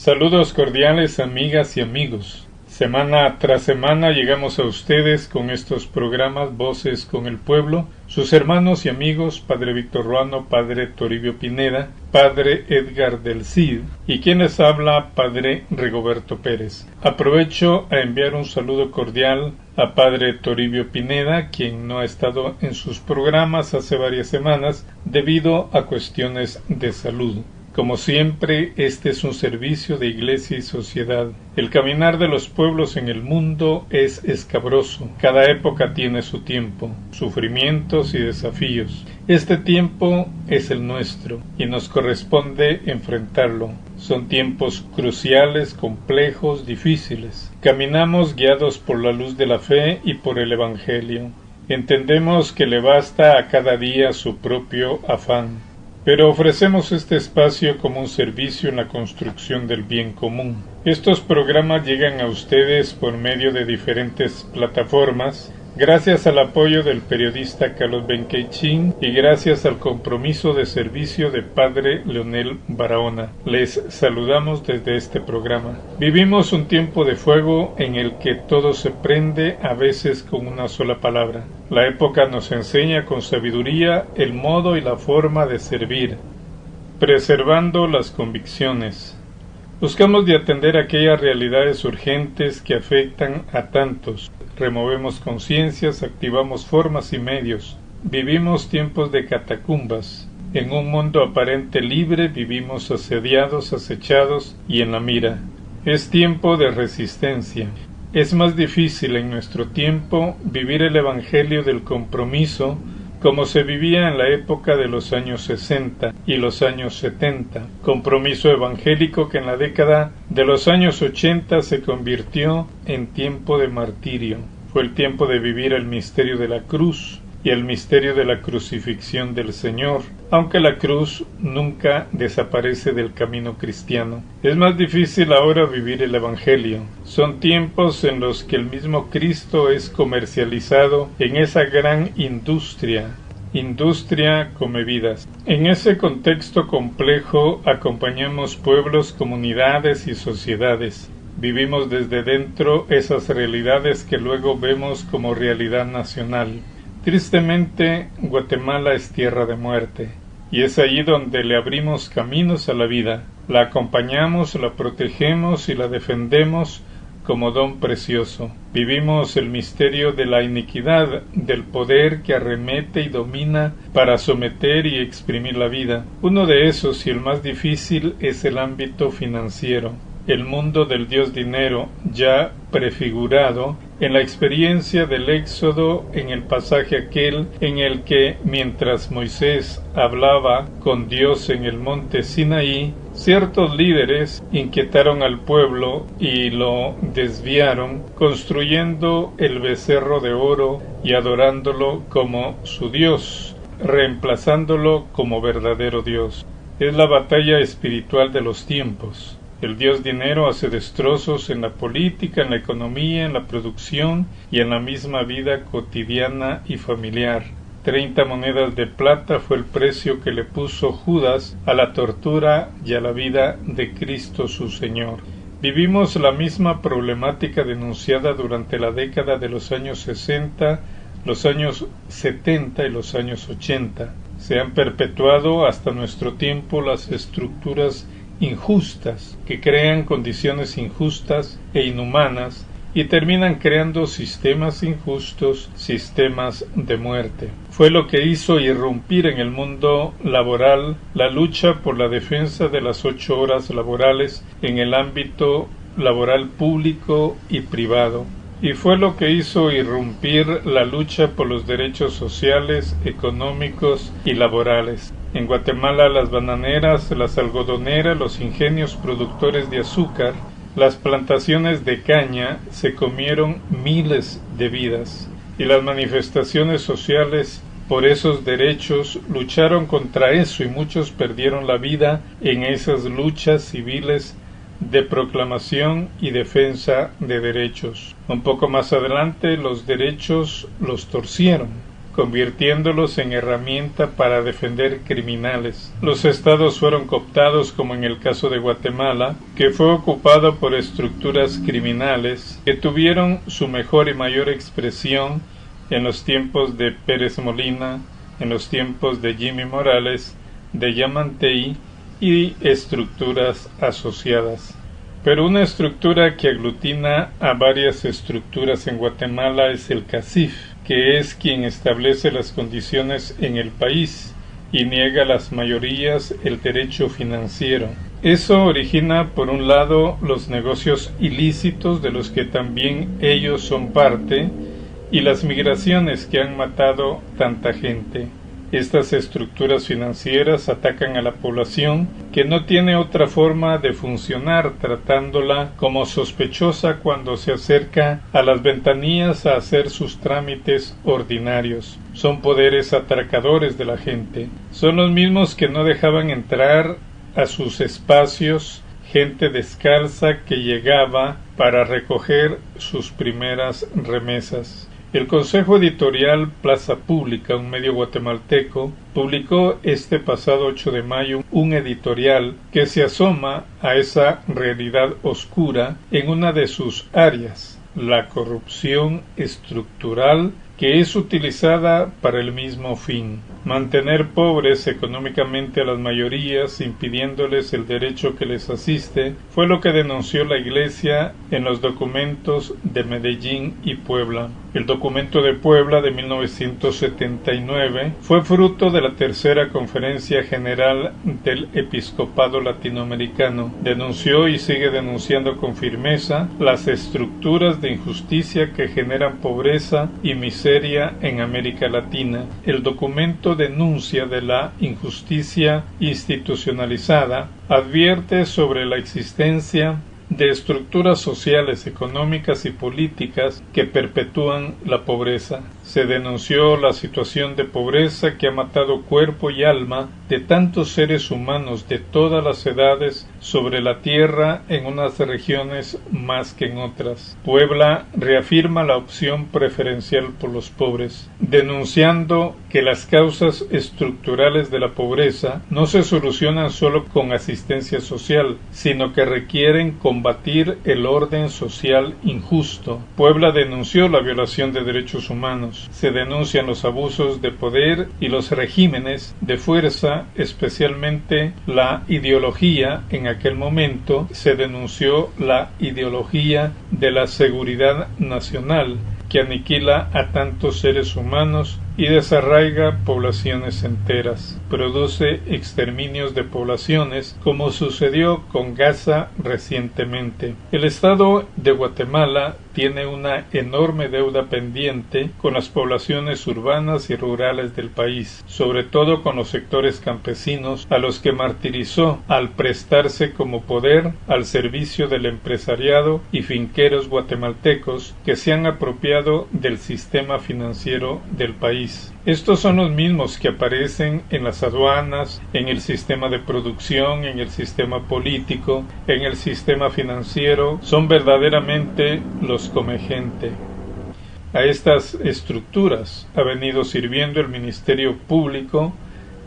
Saludos cordiales, amigas y amigos. Semana tras semana llegamos a ustedes con estos programas Voces con el Pueblo, sus hermanos y amigos Padre Víctor Ruano, Padre Toribio Pineda, Padre Edgar del Cid y quien les habla, Padre Rigoberto Pérez. Aprovecho a enviar un saludo cordial a Padre Toribio Pineda, quien no ha estado en sus programas hace varias semanas debido a cuestiones de salud. Como siempre, este es un servicio de iglesia y sociedad. El caminar de los pueblos en el mundo es escabroso. Cada época tiene su tiempo, sufrimientos y desafíos. Este tiempo es el nuestro y nos corresponde enfrentarlo. Son tiempos cruciales, complejos, difíciles. Caminamos guiados por la luz de la fe y por el Evangelio. Entendemos que le basta a cada día su propio afán. Pero ofrecemos este espacio como un servicio en la construcción del bien común. Estos programas llegan a ustedes por medio de diferentes plataformas, gracias al apoyo del periodista Carlos Benquechín y gracias al compromiso de servicio de Padre Leonel Barahona. Les saludamos desde este programa. Vivimos un tiempo de fuego en el que todo se prende, a veces con una sola palabra. La época nos enseña con sabiduría el modo y la forma de servir, preservando las convicciones. Buscamos de atender aquellas realidades urgentes que afectan a tantos. Removemos conciencias, activamos formas y medios. Vivimos tiempos de catacumbas. En un mundo aparente libre vivimos asediados, acechados y en la mira. Es tiempo de resistencia. Es más difícil en nuestro tiempo vivir el evangelio del compromiso como se vivía en la época de los años 60 y los años 70, compromiso evangélico que en la década de los años 80 se convirtió en tiempo de martirio. Fue el tiempo de vivir el misterio de la cruz y el misterio de la crucifixión del Señor, aunque la cruz nunca desaparece del camino cristiano. Es más difícil ahora vivir el Evangelio. Son tiempos en los que el mismo Cristo es comercializado en esa gran industria come vidas. En ese contexto complejo acompañamos pueblos, comunidades y sociedades. Vivimos desde dentro esas realidades que luego vemos como realidad nacional. Tristemente, Guatemala es tierra de muerte, y es allí donde le abrimos caminos a la vida. La acompañamos, la protegemos y la defendemos como don precioso. Vivimos el misterio de la iniquidad, del poder que arremete y domina para someter y exprimir la vida. Uno de esos, y el más difícil, es el ámbito financiero. El mundo del Dios dinero, ya prefigurado en la experiencia del Éxodo, en el pasaje aquel en el que, mientras Moisés hablaba con Dios en el monte Sinaí, ciertos líderes inquietaron al pueblo y lo desviaron, construyendo el becerro de oro y adorándolo como su Dios, reemplazándolo como verdadero Dios. Es la batalla espiritual de los tiempos. El Dios dinero hace destrozos en la política, en la economía, en la producción y en la misma vida cotidiana y familiar. 30 monedas de plata fue el precio que le puso Judas a la tortura y a la vida de Cristo su Señor. Vivimos la misma problemática denunciada durante la década de los años 60, los años 70 y los años 80. Se han perpetuado hasta nuestro tiempo las estructuras injustas que crean condiciones injustas e inhumanas y terminan creando sistemas injustos, sistemas de muerte. Fue lo que hizo irrumpir en el mundo laboral la lucha por la defensa de las 8 horas laborales en el ámbito laboral público y privado. Y fue lo que hizo irrumpir la lucha por los derechos sociales, económicos y laborales. En Guatemala las bananeras, las algodoneras, los ingenios productores de azúcar, las plantaciones de caña se comieron miles de vidas y las manifestaciones sociales por esos derechos lucharon contra eso y muchos perdieron la vida en esas luchas civiles de proclamación y defensa de derechos. Un poco más adelante los derechos los torcieron convirtiéndolos en herramienta para defender criminales. Los estados fueron cooptados, como en el caso de Guatemala, que fue ocupado por estructuras criminales que tuvieron su mejor y mayor expresión en los tiempos de Pérez Molina, en los tiempos de Jimmy Morales, de Yamatei y estructuras asociadas. Pero una estructura que aglutina a varias estructuras en Guatemala es el CACIF, que es quien establece las condiciones en el país y niega a las mayorías el derecho financiero. Eso origina, por un lado, los negocios ilícitos de los que también ellos son parte y las migraciones que han matado tanta gente. Estas estructuras financieras atacan a la población, que no tiene otra forma de funcionar, tratándola como sospechosa cuando se acerca a las ventanillas a hacer sus trámites ordinarios. Son poderes atracadores de la gente. Son los mismos que no dejaban entrar a sus espacios gente descalza que llegaba para recoger sus primeras remesas. El Consejo Editorial Plaza Pública, un medio guatemalteco, publicó este pasado 8 de mayo un editorial que se asoma a esa realidad oscura en una de sus áreas, la corrupción estructural, que es utilizada para el mismo fin: mantener pobres económicamente a las mayorías, impidiéndoles el derecho que les asiste, fue lo que denunció la Iglesia en los documentos de Medellín y Puebla. El documento de Puebla de 1979 fue fruto de la tercera Conferencia General del Episcopado Latinoamericano. Denunció y sigue denunciando con firmeza las estructuras de injusticia que generan pobreza y miseria en América Latina. El documento denuncia de la injusticia institucionalizada, advierte sobre la existencia de estructuras sociales, económicas y políticas que perpetúan la pobreza. Se denunció la situación de pobreza que ha matado cuerpo y alma de tantos seres humanos de todas las edades sobre la tierra, en unas regiones más que en otras. Puebla reafirma la opción preferencial por los pobres, denunciando que las causas estructurales de la pobreza no se solucionan solo con asistencia social, sino que requieren combatir el orden social injusto. Puebla denunció la violación de derechos humanos. Se denuncian los abusos de poder y los regímenes de fuerza, especialmente la ideología. En aquel momento se denunció la ideología de la seguridad nacional, que aniquila a tantos seres humanos y desarraiga poblaciones enteras. Produce exterminios de poblaciones, como sucedió con Gaza recientemente. El Estado de Guatemala tiene una enorme deuda pendiente con las poblaciones urbanas y rurales del país, sobre todo con los sectores campesinos, a los que martirizó al prestarse como poder al servicio del empresariado y finqueros guatemaltecos que se han apropiado del sistema financiero del país. Estos son los mismos que aparecen en las aduanas, en el sistema de producción, en el sistema político, en el sistema financiero. Son verdaderamente los comegente. A estas estructuras ha venido sirviendo el Ministerio Público,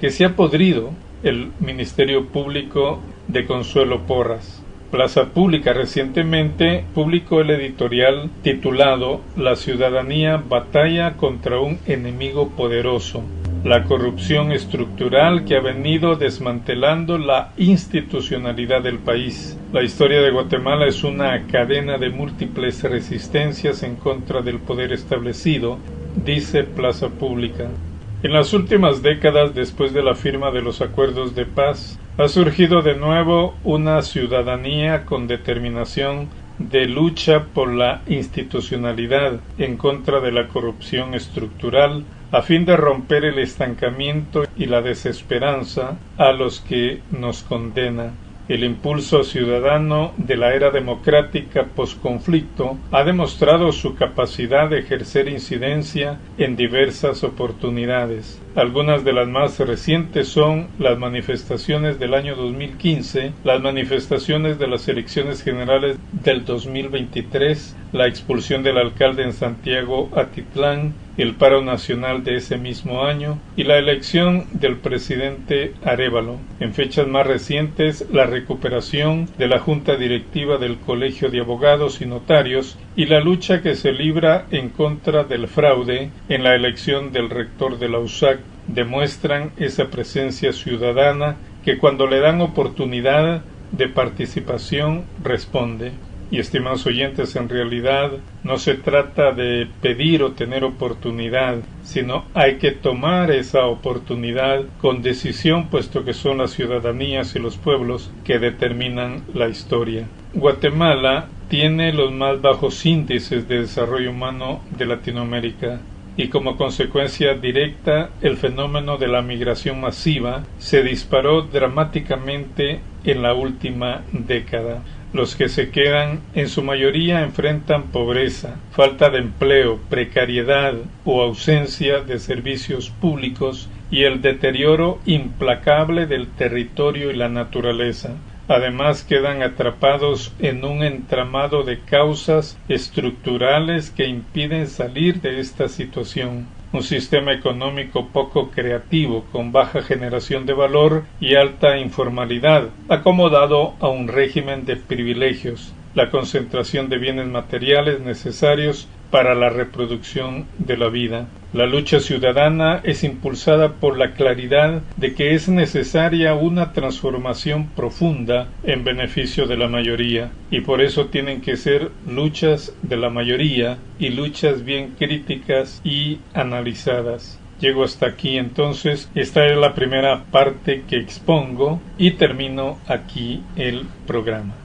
que se ha podrido, el Ministerio Público de Consuelo Porras. Plaza Pública recientemente publicó el editorial titulado La ciudadanía batalla contra un enemigo poderoso, la corrupción estructural que ha venido desmantelando la institucionalidad del país. La historia de Guatemala es una cadena de múltiples resistencias en contra del poder establecido, dice Plaza Pública. En las últimas décadas, después de la firma de los acuerdos de paz, ha surgido de nuevo una ciudadanía con determinación de lucha por la institucionalidad en contra de la corrupción estructural, a fin de romper el estancamiento y la desesperanza a los que nos condena. El impulso ciudadano de la era democrática posconflicto ha demostrado su capacidad de ejercer incidencia en diversas oportunidades. Algunas de las más recientes son las manifestaciones del año 2015, las manifestaciones de las elecciones generales del 2023, la expulsión del alcalde en Santiago Atitlán el paro nacional de ese mismo año y la elección del presidente Arévalo. En fechas más recientes, la recuperación de la junta directiva del Colegio de Abogados y Notarios y la lucha que se libra en contra del fraude en la elección del rector de la USAC demuestran esa presencia ciudadana que cuando le dan oportunidad de participación responde. Y estimados oyentes, en realidad no se trata de pedir o tener oportunidad, sino hay que tomar esa oportunidad con decisión, puesto que son las ciudadanías y los pueblos que determinan la historia. Guatemala tiene los más bajos índices de desarrollo humano de Latinoamérica y como consecuencia directa el fenómeno de la migración masiva se disparó dramáticamente en la última década. Los que se quedan en su mayoría enfrentan pobreza, falta de empleo, precariedad o ausencia de servicios públicos y el deterioro implacable del territorio y la naturaleza. Además quedan atrapados en un entramado de causas estructurales que impiden salir de esta situación. Un sistema económico poco creativo, con baja generación de valor y alta informalidad, acomodado a un régimen de privilegios, la concentración de bienes materiales necesarios para la reproducción de la vida. La lucha ciudadana es impulsada por la claridad de que es necesaria una transformación profunda en beneficio de la mayoría, y por eso tienen que ser luchas de la mayoría y luchas bien críticas y analizadas. Llego hasta aquí entonces, esta es la primera parte que expongo y termino aquí el programa.